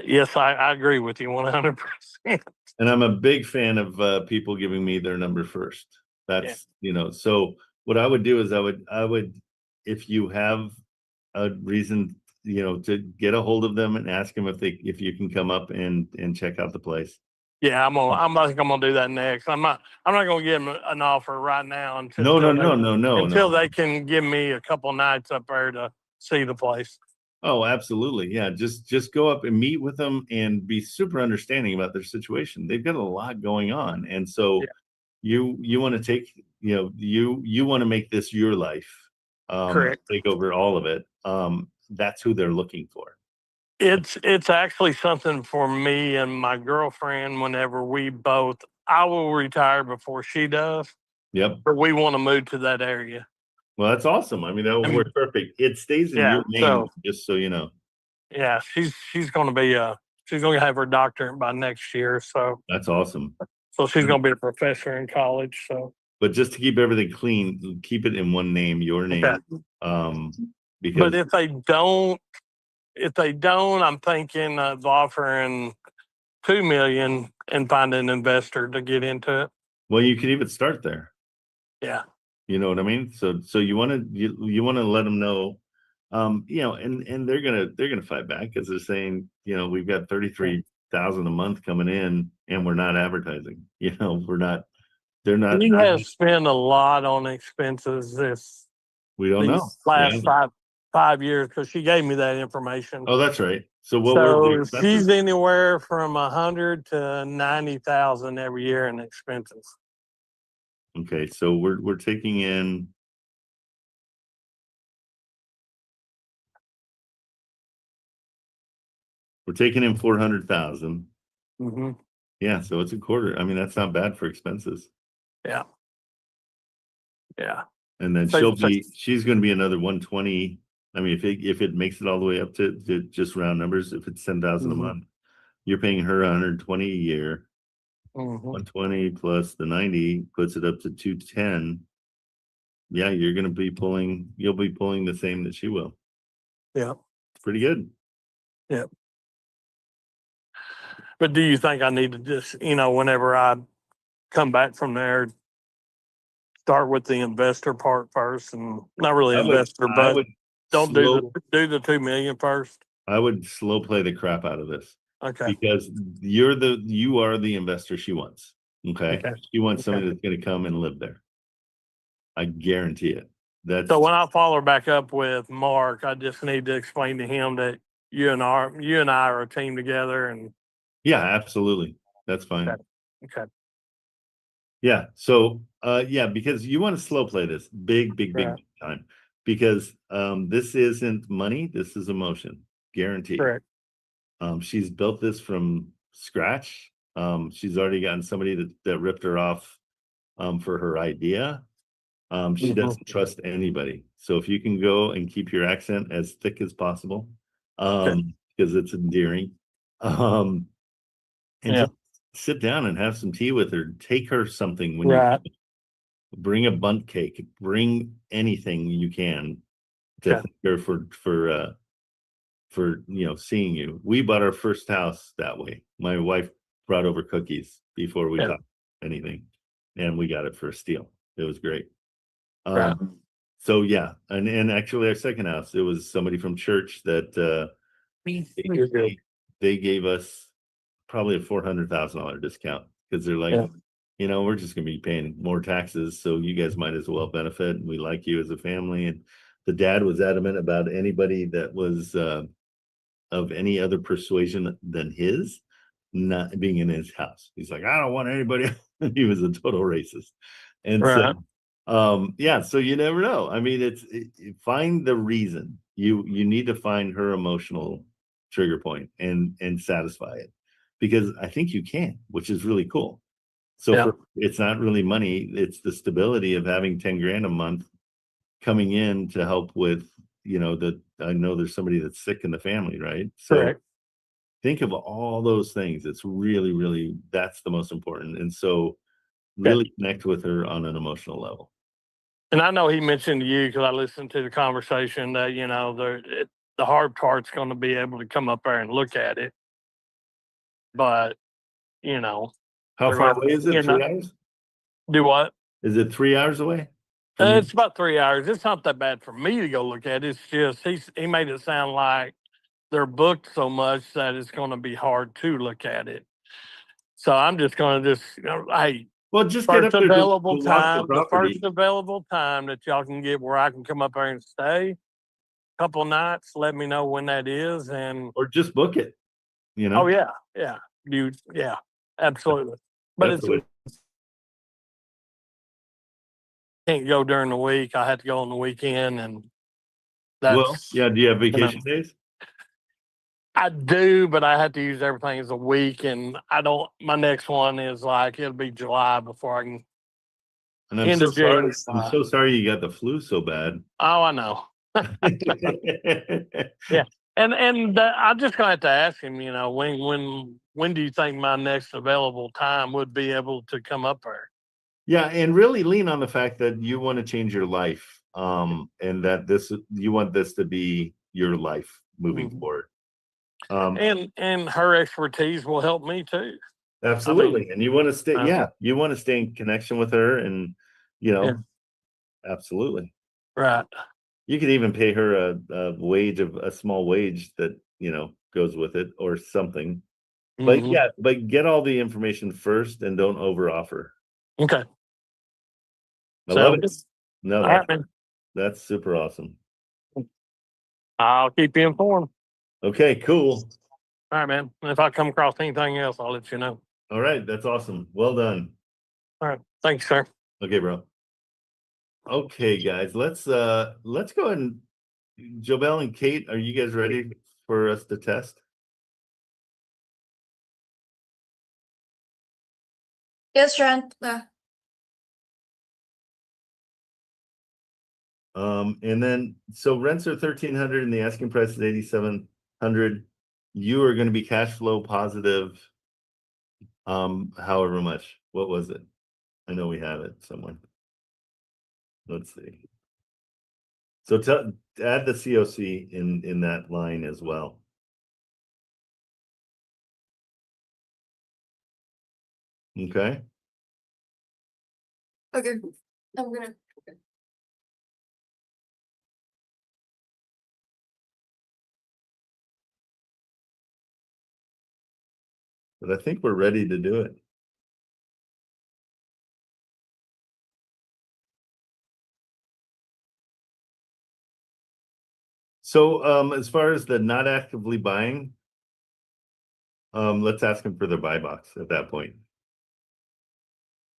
Yes, I agree with you 100%. And I'm a big fan of people giving me their number first. That's so what I would do is I would if you have a reason to get a hold of them and ask them if you can come up and check out the place. Yeah, I think I'm gonna do that next. I'm not gonna give them an offer right now No, until they can give me a couple nights up there to see the place. Oh, absolutely. Yeah. Just go up and meet with them and be super understanding about their situation. They've got a lot going on. And so you want to take, you want to make this your life. Correct. Take over all of it. That's who they're looking for. It's actually something for me and my girlfriend whenever I will retire before she does. Yep. But we want to move to that area. Well, that's awesome. I mean, that would work perfect. It stays in your name, just so you know. Yeah, she's gonna be she's gonna have her doctorate by next year. So that's awesome. So she's gonna be a professor in college. So but just to keep everything clean, keep it in one name, your name. Okay. Because but if they don't, I'm thinking of offering $2 million and find an investor to get into it. Well, you could even start there. Yeah. You know what I mean? So you want to let them know, and they're gonna fight back because they're saying, we've got 33,000 a month coming in, and we're not advertising. They're not. You have spent a lot on expenses we don't know last 5 years because she gave me that information. Oh, that's right. So what were the expenses? She's anywhere from 100 to 90,000 every year in expenses. Okay, so we're taking in. We're taking in 400,000. Mm-hmm. Yeah, so it's a quarter. I mean, that's not bad for expenses. Yeah. Yeah. And then she's going to be another 120. I mean, if it makes it all the way up to just round numbers, if it's 10,000 a month, you're paying her 120 a year. 120 plus the 90 puts it up to 210. Yeah, you'll be pulling the same that she will. Yeah. It's pretty good. Yeah. But do you think I need to just, whenever I come back from there, start with the investor part first, and not really but don't do the 2 million first? I would slow play the crap out of this. Okay. Because you are the investor she wants. Okay. She wants somebody that's going to come and live there. I guarantee it. So when I follow back up with Mark, I just need to explain to him that you and I are a team together, and yeah, absolutely. That's fine. Okay. Yeah. So because you want to slow play this big time, because this isn't money, this is emotion. Guaranteed. Correct. She's built this from scratch. She's already gotten somebody that ripped her off for her idea. She Mhm. doesn't trust anybody. So if you can go and keep your accent as thick as possible, because it's endearing, and Yeah. just sit down and have some tea with her. Take her something when Right. you bring a bundt cake, bring anything you can to Okay. thank her for seeing you. We bought our first house that way. My wife brought over cookies before we Yeah. talked anything, and we got it for a steal. It was great. Right. So yeah, and actually our second house, it was somebody from church that You're good. they gave us probably a $400,000 discount because they're like, Yeah. we're just gonna be paying more taxes, so you guys might as well benefit, and we like you as a family. And the dad was adamant about anybody that was of any other persuasion than his not being in his house. He's like, I don't want anybody. He was a total racist. And Right. so yeah, so you never know. I mean, find the reason. You need to find her emotional trigger point and satisfy it, because I think you can, which is really cool. So Yeah. it's not really money, it's the stability of having 10 grand a month coming in to help with, I know there's somebody that's sick in the family, right? So Correct. think of all those things. It's really, really, that's the most important. And so really connect with her on an emotional level. And I know he mentioned to you, because I listened to the conversation, that the hard part's going to be able to come up there and look at it. But How they're far not- away is it? you 3 know- hours? do what? Is it 3 hours away? from you? It's about 3 hours. It's not that bad for me to go look at it. It's just he made it sound like they're booked so much that it's going to be hard to look at it. So I'm just going to hey, Well, just get up first there to available walk the time, the property, first available time that y'all can get where I can come up there and stay. Couple of nights, let me know when that is, and or just book it. oh yeah, absolutely. But That's it's the way. can't go during the week. I had to go on the weekend, and Well, that's yeah. Do you have know. vacation days? I do, but I have to use everything as a week, and I don't. My next one is like it'll be July before I can. And I'm End so of June. sorry. I'm so sorry you got the flu so bad. Oh, I know. Yeah, and I'm just gonna have to ask him. When do you think my next available time would be able to come up there? Yeah, and really lean on the fact that you want to change your life, and that you want this to be your life moving Mhm. forward. And her expertise will help me too. Absolutely, and you want to stay. uh, Yeah, you want to stay in connection with her, and you know, Yeah. absolutely. Right. You could even pay her a small wage that goes with it or something. But Mhm. yeah, but get all the information first and don't over offer. Okay. I love it. Good. No, All right, man. that's super awesome. I'll keep you informed. Okay, cool. All right, man. And if I come across anything else, I'll let you know. All right, that's awesome. Well done. All right. Thanks, sir. Okay, bro. Okay, guys, let's go ahead and Jobel and Kate, are you guys ready for us to test? Yes, Trent. And then so rents are 1,300 and the asking price is 8,700. You are going to be cash flow positive. However much. What was it? I know we have it somewhere. Let's see. So add the COC in that line as well. Okay. Okay. I'm gonna. But I think we're ready to do it. So as far as the not actively buying, let's ask them for their buy box at that point.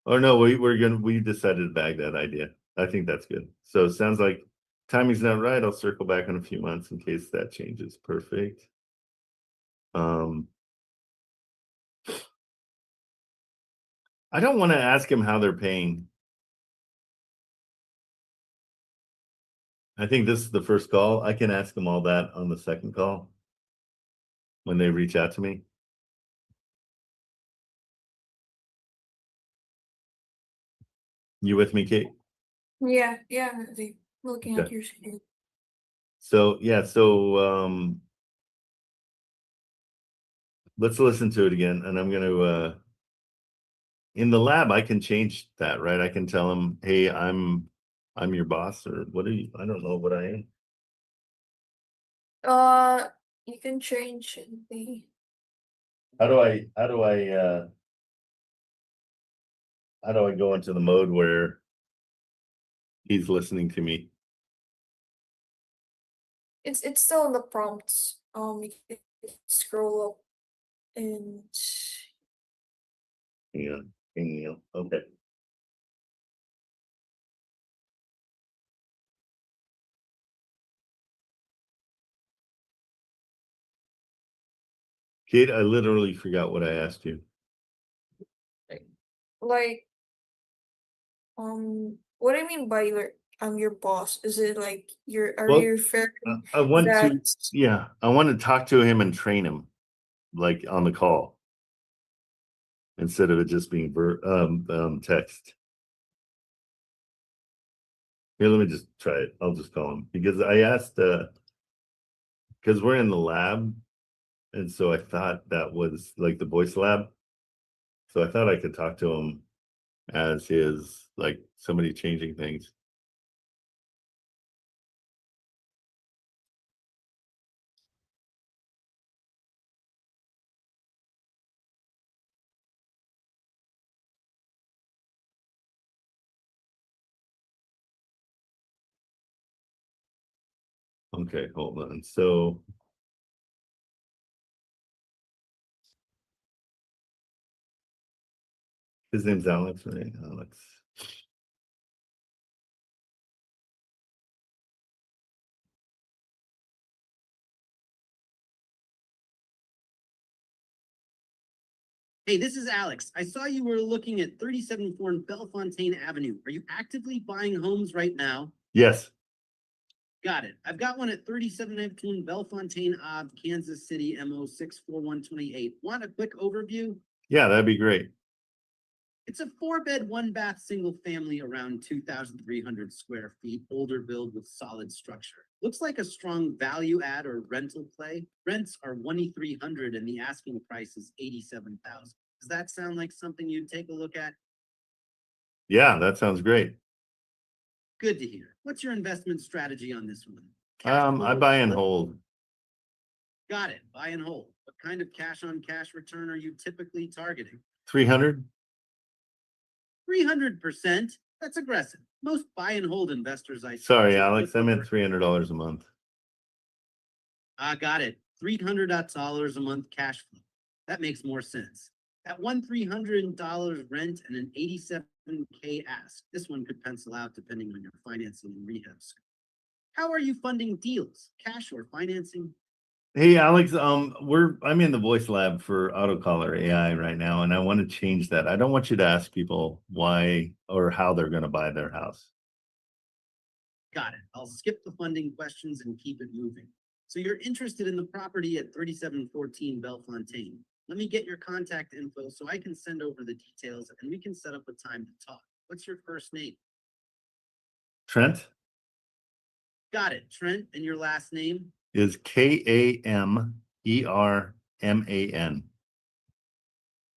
Oh no, we decided to bag that idea. I think that's good. So it sounds like timing's not right. I'll circle back in a few months in case that changes. Perfect. I don't want to ask him how they're paying. I think this is the first call. I can ask them all that on the second call. When they reach out to me. You with me, Kate? Yeah, yeah, looking at Okay. your schedule. So, yeah, so, let's listen to it again, and I'm gonna, in the lab, I can change that, right? I can tell them, hey, I'm your boss, or what are you? I don't know what I am. You can change the. How do I go into the mode where he's listening to me? It's still in the prompts. You can scroll up and Yeah, okay. Kate, I literally forgot what I asked you. like, what do you mean by I'm your boss? Is it like are Well, you referring I want that? to, yeah, I want to talk to him and train him, like on the call, instead of it just being text. Here, let me just try it. I'll just call him because I asked, because we're in the lab, and so I thought that was like the voice lab. So I thought I could talk to him as his, like, somebody changing things. Okay, hold on. So his name's Alex, right? Alex. Hey, this is Alex. I saw you were looking at 3704 Bellefontaine Avenue. Are you actively buying homes right now? Yes. Got it. I've got one at 3719 Bellefontaine Ave, Kansas City, MO 64128. Want a quick overview? Yeah, that'd be great. It's a 4-bed, 1-bath, single family around 2,300 square feet, older build with solid structure. Looks like a strong value add or rental play. Rents are $2,300 and the asking price is $87,000. Does that sound like something you'd take a look at? Yeah, that sounds great. Good to hear. What's your investment strategy on this one? I buy and hold. Got it. Buy and hold. What kind of cash on cash return are you typically targeting? 300. 300%. That's aggressive. Most buy and hold investors I Sorry, Alex, I meant $300 a month. Got it. $300 a month cash flow. That makes more sense. At $300 rent and an $87K ask, this one could pencil out depending on your financing and rehab score. How are you funding deals? Cash or financing? Hey, Alex, I'm in the voice lab for AutoCaller AI right now, and I want to change that. I don't want you to ask people why or how they're going to buy their house. Got it. I'll skip the funding questions and keep it moving. So you're interested in the property at 3714 Bellefontaine. Let me get your contact info so I can send over the details and we can set up a time to talk. What's your first name? Trent Got it. Trent, and your last name? is Kamerman.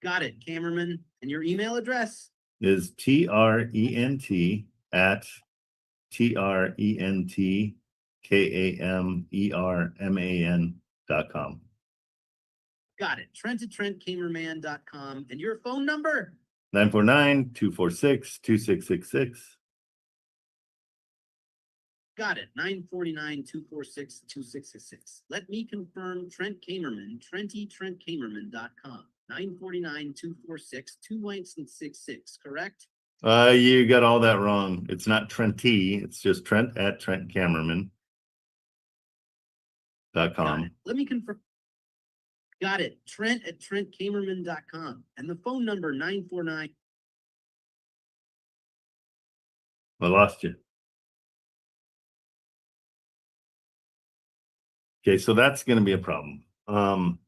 Got it. Kamerman, and your email address? Is TRENTKAMERMAN.com. Got it. Trent at TrentKamerman.com. And your phone number? 949-246-2666. Got it. 949-246-2666. Let me confirm Trent Kamerman, TrentKamerman.com. 949-246-2666, correct? You got all that wrong. It's not Trenty, it's just Trent at TrentKamerman.com. Got it. Let me confirm. Got it. Trent at TrentKamerman.com. And the phone number 949. I lost you. Okay, so that's gonna be a problem. And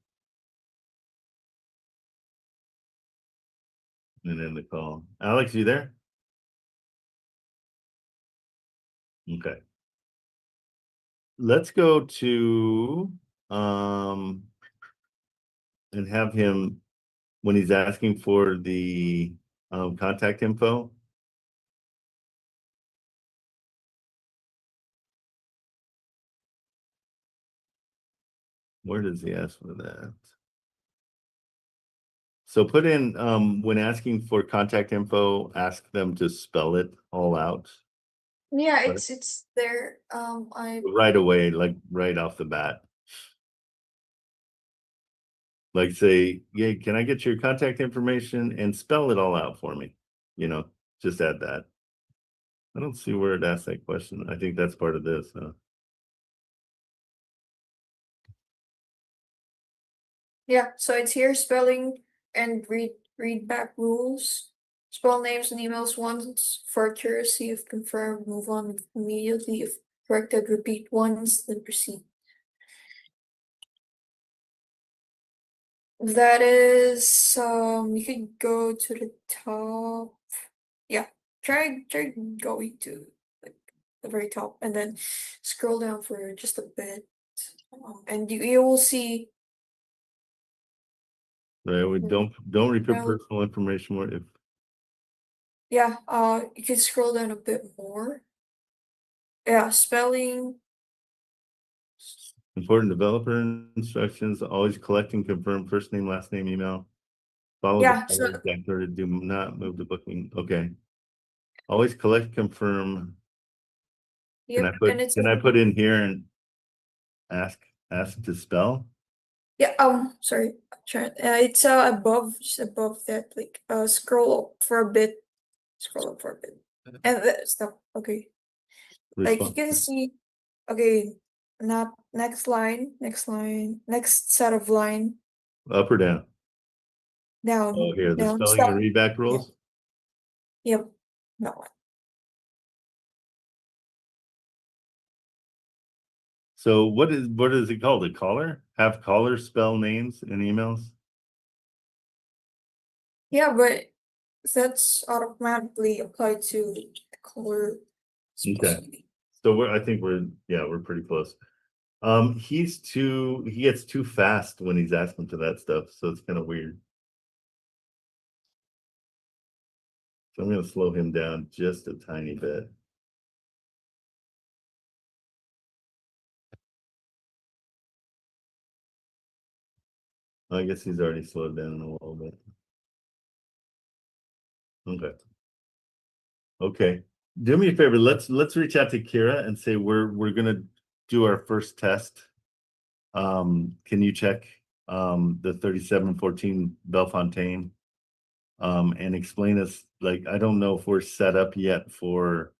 then the call. Alex, you there? Okay. Let's go to, and have him, when he's asking for the, contact info. Where does he ask for that? So put in, when asking for contact info, ask them to spell it all out Yeah, Right. it's there. right away, like right off the bat. Like say, yeah, can I get your contact information and spell it all out for me? You know, just add that. I don't see where it asks that question. I think that's part of this, huh? Yeah, so it's here spelling and read back rules. Spell names and emails once for accuracy. If confirmed, move on immediately. If corrected, repeat once, then proceed. That is you could go to the top. Yeah, try going to like the very top and then scroll down for just a bit. And you will see. Right, we don't repeat Well- personal information more if Yeah, you can scroll down a bit more. Yeah, spelling. important developer instructions, always collect and confirm first name, last name, email. Follow Yeah, the so- following factor, do not move the booking. Okay. Always collect, confirm. Can Yep, I and it's put in here and ask to spell? yeah. Sorry, it's above, just above that. Like scroll up for a bit. Scroll up for a bit, and stop. Okay, like you Response. can see. Okay, not next line, next set of line Up or down? down. Oh, here, the down, spelling stop. and readback rules. Yep, no. So what is it called? A caller? Have callers spell names and emails? Yeah, but that's automatically applied to the color. Okay. So I think we're pretty close. He gets too fast when he's asking for that stuff, so it's kind of weird. So I'm gonna slow him down just a tiny bit. I guess he's already slowed down a little bit. Okay. Okay. Do me a favor. Let's reach out to Kira and say we're gonna do our first test. Can you check the 3714 Bellefontaine? And explain us, like, I don't know if we're set up yet for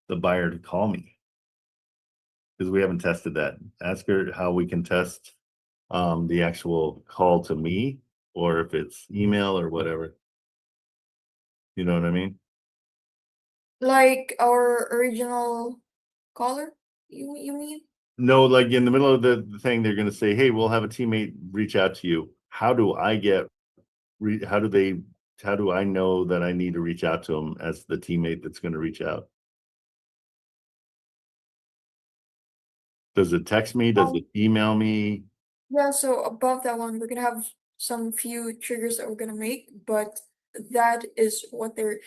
the buyer to call me. Because we haven't tested that. Ask her how we can test the actual call to me, or if it's email or whatever. You know what I mean? Like our original caller, you mean? No, like in the middle of the thing, they're gonna say, hey, we'll have a teammate reach out to you. How do I how do I know that I need to reach out to them as the teammate that's gonna reach out? Does it text me? Does it email me? Yeah, so above that one, we're gonna have some few triggers that we're gonna make, but that is what they're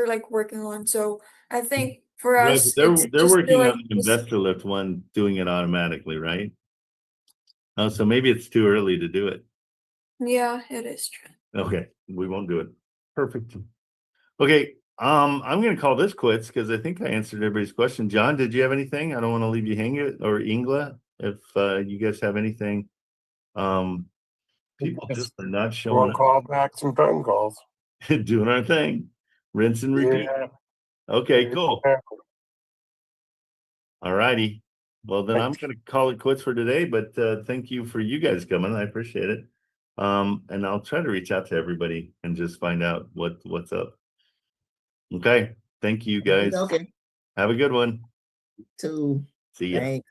like working on. So I think for Right, us, but it's they're just working like on the investor lift one, doing it automatically, right? Oh, so maybe it's too early to do it. yeah, it is true. Okay, we won't do it. Perfect. Okay, I'm gonna call this quits because I think I answered everybody's question. John, did you have anything? I don't want to leave you hanging, or Ingla, if you guys have anything. People just are not showing We'll up, call back some phone calls. doing our thing. Rinse and repeat. Yeah. Okay, cool. Yeah. All righty. Well, then I'm Thanks. gonna call it quits for today, but thank you for you guys coming. I appreciate it. And I'll try to reach out to everybody and just find out what's up. Okay, thank you guys. Okay, Have a good one. two, See ya. thanks.